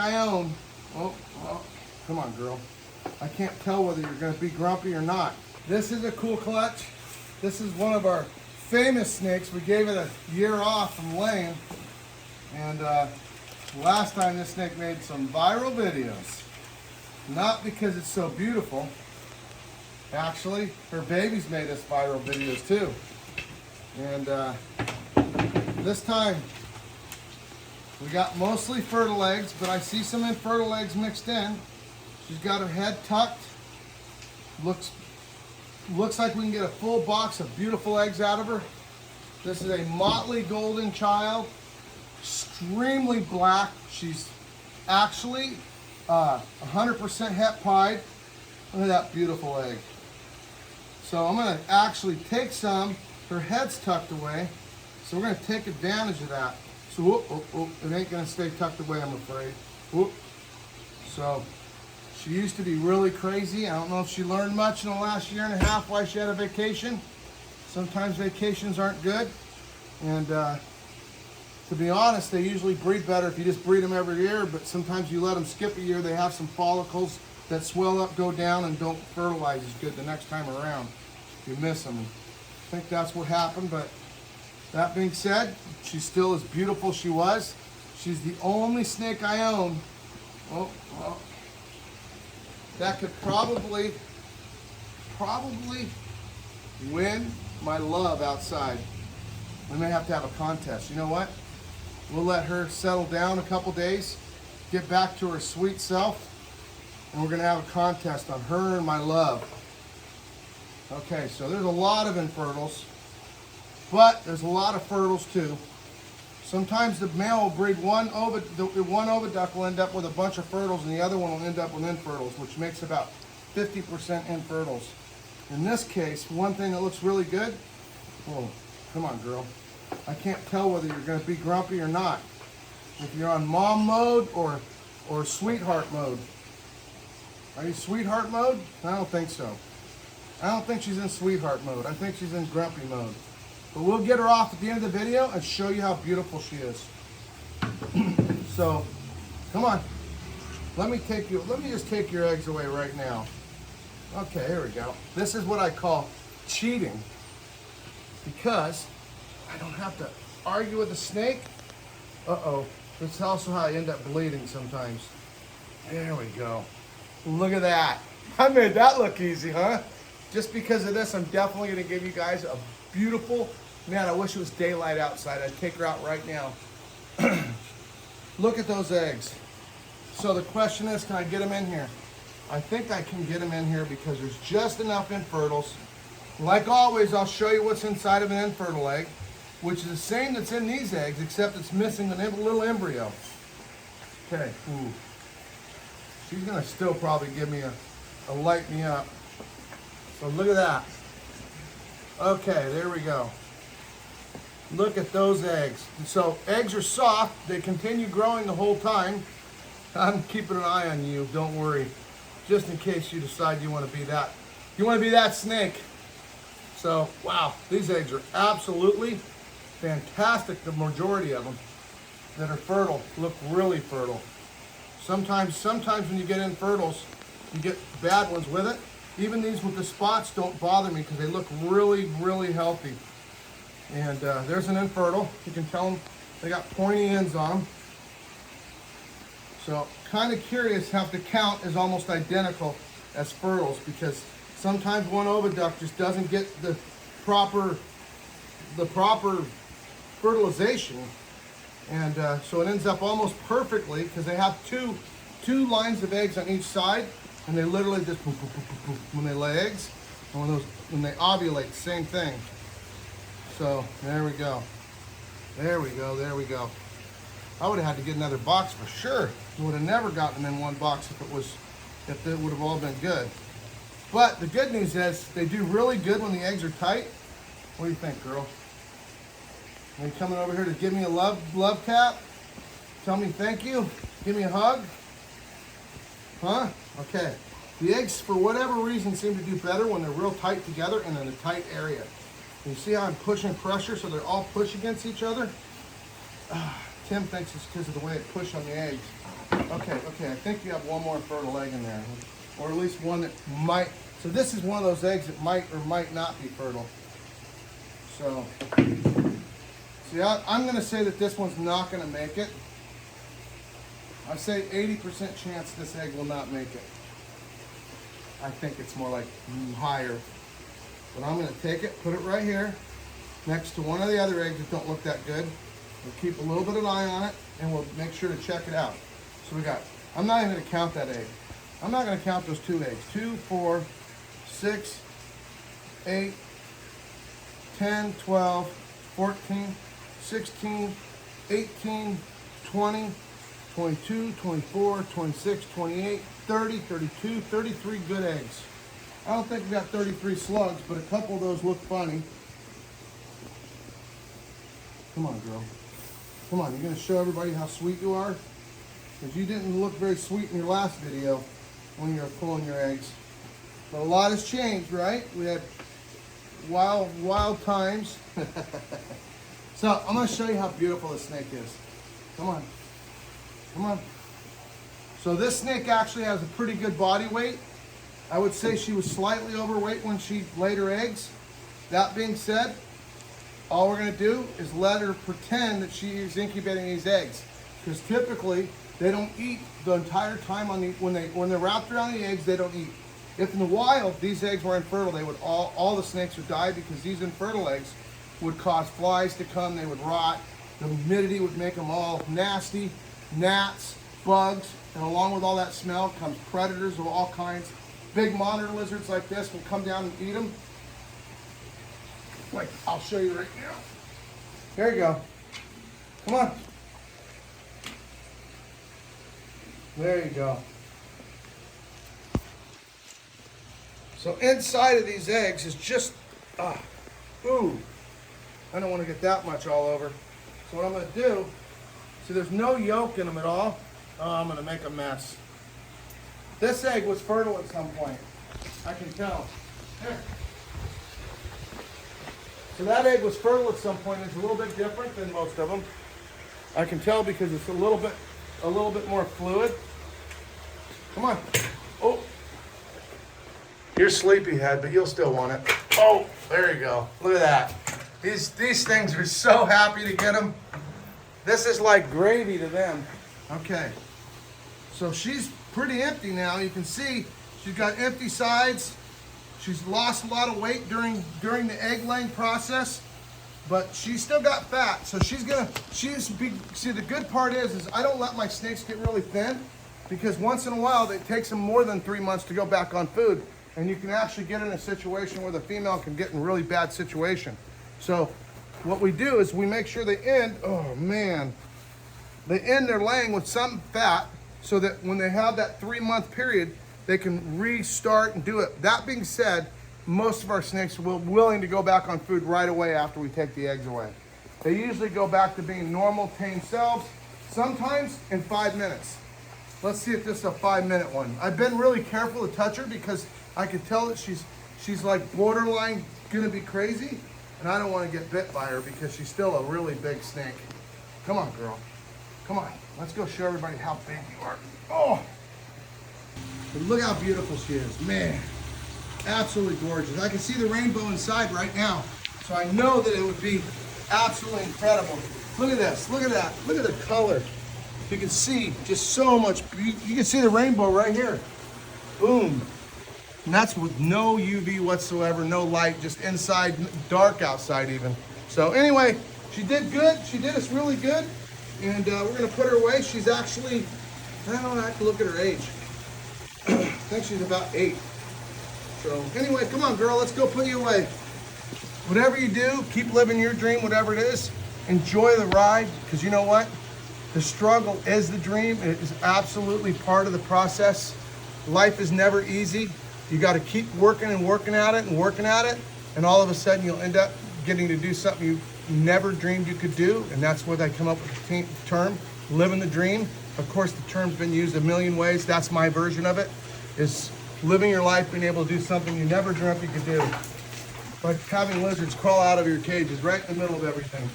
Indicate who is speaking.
Speaker 1: I own. Oh, come on, girl. I can't tell whether you're going to be grumpy or not. This is a cool clutch. This is one of our famous snakes. We gave it a year off from laying. And last time this snake made some viral videos. Not because it's so beautiful. Actually, her babies made us viral videos too. And this time, we got mostly fertile eggs, but I see some infertile eggs mixed in. She's got her head tucked. Looks like we can get a full box of beautiful eggs out of her. This is a motley golden child, extremely black. She's actually 100% het pied. Look at that beautiful egg. So I'm gonna actually take some. Her head's tucked away, so we're gonna take advantage of that. So whoop, it ain't gonna stay tucked away, I'm afraid. Whoop. So she used to be really crazy. I don't know if she learned much in the last year and a half while she had a vacation. Sometimes vacations aren't good. And to be honest, they usually breed better if you just breed them every year, but sometimes you let them skip a year, they have some follicles that swell up, go down, and don't fertilize as good the next time around. You miss them. I think that's what happened, but that being said, she's still as beautiful as she was. She's the only snake I own. That could probably win my love outside. We may have to have a contest. You know what? We'll let her settle down a couple days, get back to her sweet self, and we're gonna have a contest on her and my love. Okay, so there's a lot of infertiles, but there's a lot of fertiles too. Sometimes the male will breed one oviduct will end up with a bunch of fertiles and the other one will end up with infertiles, which makes about 50% infertiles. In this case, one thing that looks really good, oh, come on girl. I can't tell whether you're gonna be grumpy or not. If you're on mom mode or sweetheart mode. Are you sweetheart mode? I don't think so. I don't think she's in sweetheart mode. I think she's in grumpy mode. But we'll get her off at the end of the video and show you how beautiful she is. So, come on. Let me just take your eggs away right now. Okay, here we go. This is what I call cheating. Because I don't have to argue with a snake. Uh-oh. That's also how I end up bleeding sometimes. There we go. Look at that. I made that look easy, huh? Just because of this, I'm definitely going to give you guys a beautiful, man, I wish it was daylight outside. I'd take her out right now. Look at those eggs. So the question is, can I get them in here? I think I can get them in here because there's just enough infertiles. Like always, I'll show you what's inside of an infertile egg, which is the same that's in these eggs, except it's missing the little embryo. Okay, ooh. She's gonna still probably give me a light me up. So look at that. Okay, there we go. Look at those eggs. So eggs are soft. They continue growing the whole time. I'm keeping an eye on you. Don't worry. Just in case you decide you want to be that. You want to be that snake. So wow, these eggs are absolutely fantastic. The majority of them that are fertile look really fertile. Sometimes when you get infertiles, you get bad ones with it. Even these with the spots don't bother me because they look really, really healthy. And there's an infertile. You can tell them they got pointy ends on them. So kind of curious how the count is almost identical as fertiles because sometimes one oviduct just doesn't get the proper fertilization. And so it ends up almost perfectly because they have two lines of eggs on each side. And they literally just poof, poof, poof, poof, when they lay eggs, and when they ovulate, same thing. So there we go. There we go, there we go. I would have had to get another box for sure. We would have never gotten them in one box if it would have all been good. But the good news is they do really good when the eggs are tight. What do you think, girl? Are you coming over here to give me a love tap? Tell me thank you? Give me a hug? Huh? Okay. The eggs, for whatever reason, seem to do better when they're real tight together and in a tight area. You see how I'm pushing pressure so they're all push against each other? Tim thinks it's because of the way it pushed on the eggs. Okay, I think you have one more fertile egg in there, or at least one that might. So this is one of those eggs that might or might not be fertile. So, see, I'm going to say that this one's not going to make it. I say 80% chance this egg will not make it. I think it's more like higher. But I'm going to take it, put it right here, next to one of the other eggs that don't look that good. We'll keep a little bit of an eye on it, and we'll make sure to check it out. So we got, I'm not even going to count that egg. I'm not going to count those 2 eggs. 2, 4, 6, 8, 10, 12, 14, 16, 18, 20, 22, 24, 26, 28, 30, 32, 33 good eggs. I don't think we got 33 slugs, but a couple of those look funny. Come on, girl. Come on, you're going to show everybody how sweet you are? Because you didn't look very sweet in your last video when you were pulling your eggs. But a lot has changed, right? We had wild times. So I'm going to show you how beautiful this snake is. Come on. Come on. So this snake actually has a pretty good body weight. I would say she was slightly overweight when she laid her eggs. That being said, all we're going to do is let her pretend that she is incubating these eggs. Because typically, they don't eat the entire time on the, when they're wrapped around the eggs, they don't eat. If in the wild, these eggs were infertile, they would all the snakes would die because these infertile eggs would cause flies to come, they would rot. The humidity would make them all nasty, gnats, bugs, and along with all that smell comes predators of all kinds. Big monitor lizards like this will come down and eat them. Like, I'll show you right now. There you go. Come on. There you go. So inside of these eggs is just, ooh, I don't want to get that much all over. So what I'm going to do, see there's no yolk in them at all. Oh, I'm going to make a mess. This egg was fertile at some point. I can tell. There. So that egg was fertile at some point. It's a little bit different than most of them. I can tell because it's a little bit more fluid. Come on. Oh. You're sleepyhead, but you'll still want it. Oh, there you go. Look at that. These things are so happy to get them. This is like gravy to them. Okay. So she's pretty empty now. You can see she's got empty sides. She's lost a lot of weight during the egg laying process, but she's still got fat. So see, the good part is I don't let my snakes get really thin because once in a while it takes them more than 3 months to go back on food. And you can actually get in a situation where the female can get in a really bad situation. So what we do is we make sure they end their laying with some fat so that when they have that 3-month period, they can restart and do it. That being said, most of our snakes are willing to go back on food right away after we take the eggs away. They usually go back to being normal, tame selves, sometimes in 5 minutes. Let's see if this is a 5-minute one. I've been really careful to touch her because I can tell that she's like borderline gonna be crazy, and I don't want to get bit by her because she's still a really big snake. Come on, girl. Come on. Let's go show everybody how big you are. Oh! But look how beautiful she is. Man, absolutely gorgeous. I can see the rainbow inside right now, so I know that it would be absolutely incredible. Look at this. Look at that. Look at the color. You can see just so much beauty. You can see the rainbow right here. Boom. And that's with no UV whatsoever, no light, just inside, dark outside even. So anyway, she did good. She did us really good. And we're gonna put her away. She's actually, I don't know, I have to look at her age. I think she's about 8. So anyway, come on girl, let's go put you away. Whatever you do, keep living your dream, whatever it is. Enjoy the ride, because you know what? The struggle is the dream. It is absolutely part of the process. Life is never easy. You got to keep working and working at it and working at it, and all of a sudden you'll end up getting to do something you never dreamed you could do, and that's where they come up with the term, living the dream. Of course, the term's been used a million ways. That's my version of it, is living your life, being able to do something you never dreamt you could do. Like having lizards crawl out of your cages right in the middle of everything.